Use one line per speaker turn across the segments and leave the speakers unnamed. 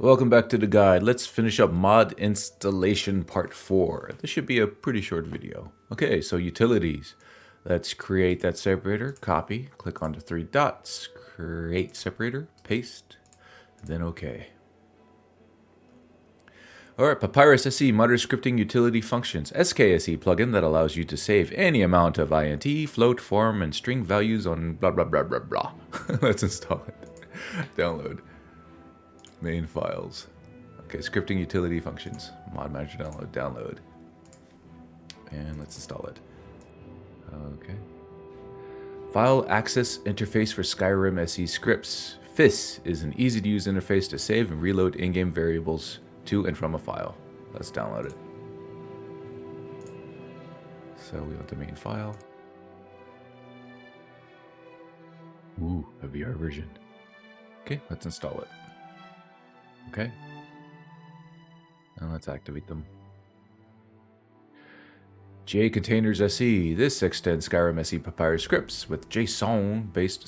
Welcome back to the guide. Let's finish up mod installation part 4. This should be a pretty short video. Okay, so utilities. Let's create that separator, copy, click on the 3 dots, create separator, paste, then okay. Alright, Papyrus SE modern scripting utility functions. SKSE plugin that allows you to save any amount of int, float, form, and string values on blah blah blah blah blah. Let's install it. Download. Main files. Okay, scripting utility functions. Mod manager download. And let's install it. Okay. File access interface for Skyrim SE scripts. FIS is an easy to use interface to save and reload in-game variables to and from a file. Let's download it. So we want the main file. Ooh, a VR version. Okay, let's install it. Okay. And let's activate them. JContainers SE. This extends Skyrim SE Papyrus scripts with JSON-based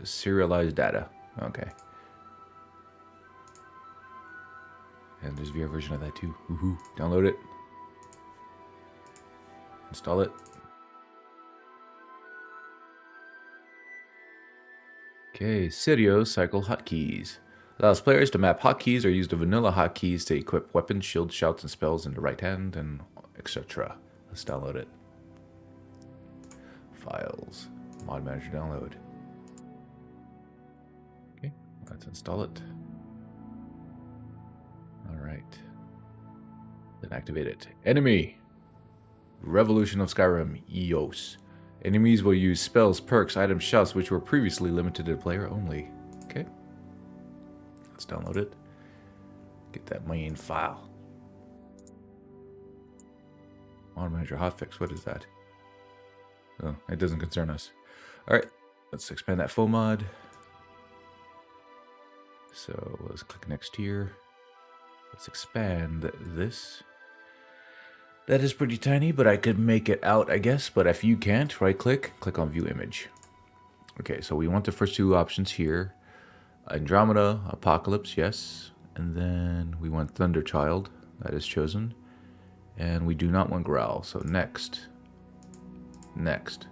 serialized data. Okay. And there's a VR version of that too. Woohoo. Download it. Install it. Okay, Sirio cycle hotkeys. Allows players to map hotkeys or use the vanilla hotkeys to equip weapons, shields, shouts, and spells in the right hand, and etc. Let's download it. Files. Mod manager download. Okay, let's install it. Alright. Then activate it. Enemy. Revolution of Skyrim. EOS. Enemies will use spells, perks, items, shouts, which were previously limited to player only. Okay. Let's download it. Get that main file. Mod manager hotfix. What is that? Oh, it doesn't concern us. Alright. Let's expand that full mod. So let's click next here. Let's expand this. That is pretty tiny, but I could make it out, I guess. But if you can't, right click, click on view image. Okay, so we want the first two options here. Andromeda, Apocalypse, yes. And then we want Thunderchild, that is chosen. And we do not want Growl, so next. Next.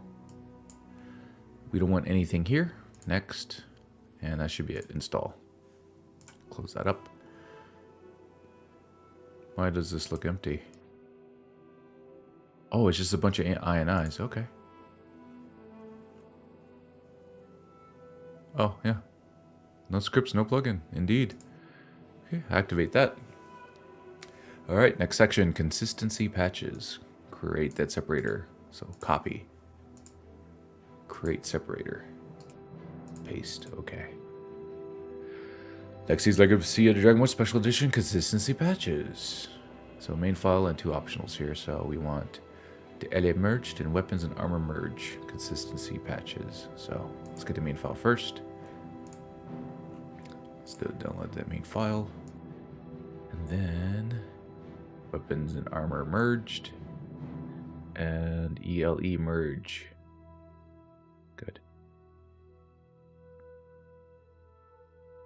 We don't want anything here. Next. And that should be it. Install. Close that up. Why does this look empty? Oh, it's just a bunch of INIs. Okay. Oh, yeah. No scripts, no plugin. Indeed. Okay, activate that. Alright, next section. Consistency patches. Create that separator. So copy. Create separator. Paste. Okay. Lexy's Legacy of the Dragonborn Special Edition Consistency Patches. So main file and two optionals here. So we want the LA merged and weapons and armor merge consistency patches. So let's get the main file first. Let's download that main file. And then weapons and armor merged and ELE merge. Good.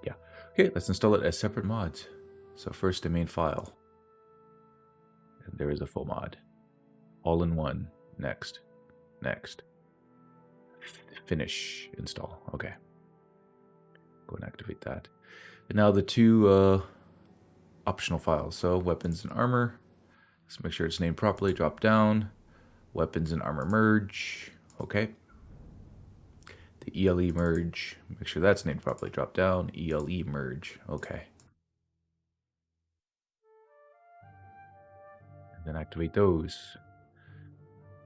Yeah. Okay, let's install it as separate mods. So first the main file. And there is a full mod. All in one. Next. Next. Finish. Install. Okay. Go and activate that. And now the two optional files. So weapons and armor. Let's make sure it's named properly. Drop down. Weapons and armor merge. Okay. The ELE merge. Make sure that's named properly. Drop down. ELE merge. Okay. And then activate those.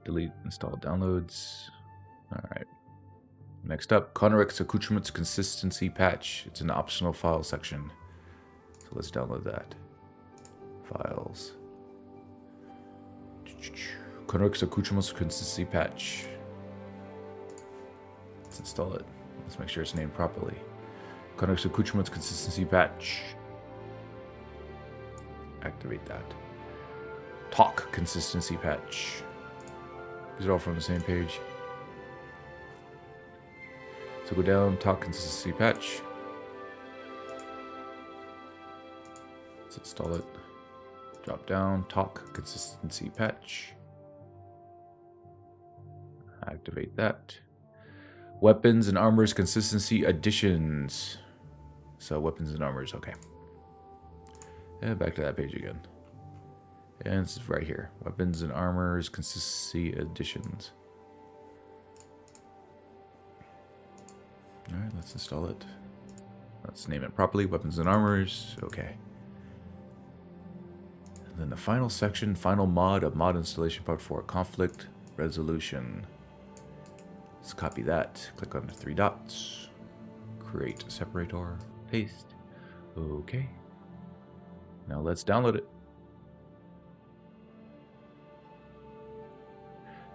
Delete install downloads. Alright. Next up, Conrex Accoutrements Consistency Patch. It's an optional file section. So let's download that. Files. Conrex Accoutrements Consistency Patch. Let's install it. Let's make sure it's named properly. Conrex Accoutrements Consistency Patch. Activate that. Talk Consistency Patch. These are all from the same page. So go down, talk consistency patch. Let's install it. Drop down, talk, consistency patch. Activate that. Weapons and armors consistency additions. So weapons and armors, okay. And back to that page again. And it's right here. Weapons and armors consistency additions. Alright, let's install it. Let's name it properly. Weapons and armors. Okay. And then the final section, final mod of mod installation part 4, conflict resolution. Let's copy that. Click on the 3 dots. Create separator. Paste. Okay. Now let's download it.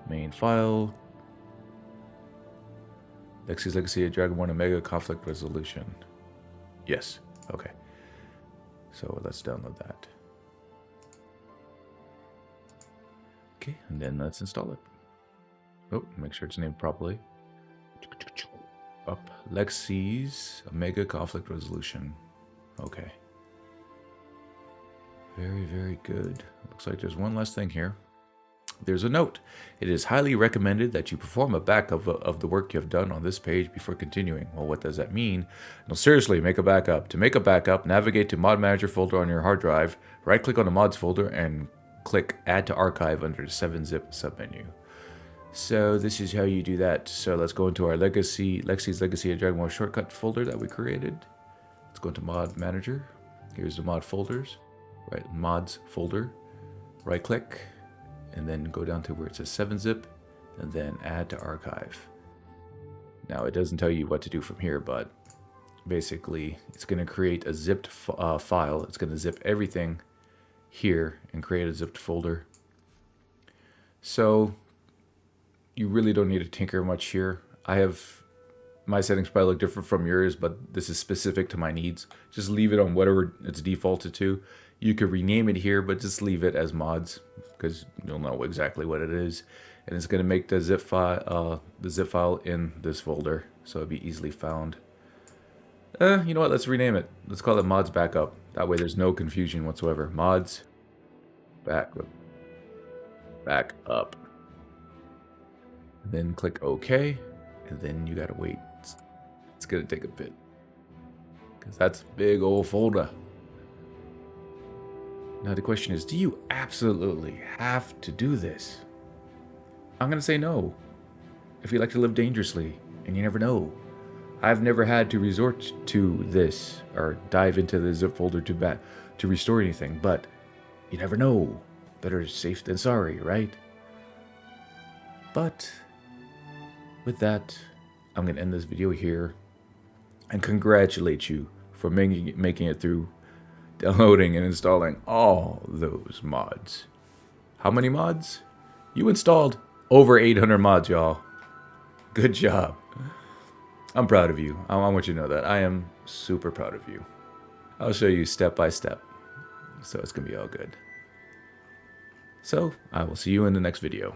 Main file. Lexy's Legacy of Dragonborn Omega conflict resolution. Yes. Okay. So let's download that. Okay, and then let's install it. Oh, make sure it's named properly. Up Lexy's Omega conflict resolution. Okay. Very, very good. Looks like there's one last thing here. There's a note. It is highly recommended that you perform a backup of the work you have done on this page before continuing. Well, what does that mean? No, seriously, make a backup. To make a backup, navigate to Mod Manager folder on your hard drive, right-click on the Mods folder, and click Add to Archive under the 7-zip submenu. So this is how you do that. So let's go into our Lexy's Legacy of Dragonborn shortcut folder that we created. Let's go into Mod Manager. Here's the mod folders. Right, Mods folder. Right-click. And then go down to where it says 7-zip, and then add to archive. Now it doesn't tell you what to do from here, but basically it's going to create a zipped file. It's going to zip everything here and create a zipped folder. So you really don't need to tinker much here. My settings probably look different from yours, but this is specific to my needs. Just leave it on whatever it's defaulted to. You could rename it here, but just leave it as mods because you'll know exactly what it is. And it's going to make the zip file in this folder, so it'll be easily found. You know what? Let's rename it. Let's call it mods backup. That way there's no confusion whatsoever. Mods backup. Then click OK, and then you gotta wait. It's gonna take a bit because that's a big old folder. Now the question is, do you absolutely have to do this? I'm gonna say no. If you like to live dangerously, and you never know. I've never had to resort to this or dive into the zip folder to restore anything, but you never know. Better safe than sorry, right? But with that, I'm gonna end this video here and congratulate you for making it through downloading and installing all those mods. How many mods? You installed over 800 mods, y'all. Good job. I'm proud of you. I want you to know that. I am super proud of you. I'll show you step by step. So it's going to be all good. So I will see you in the next video.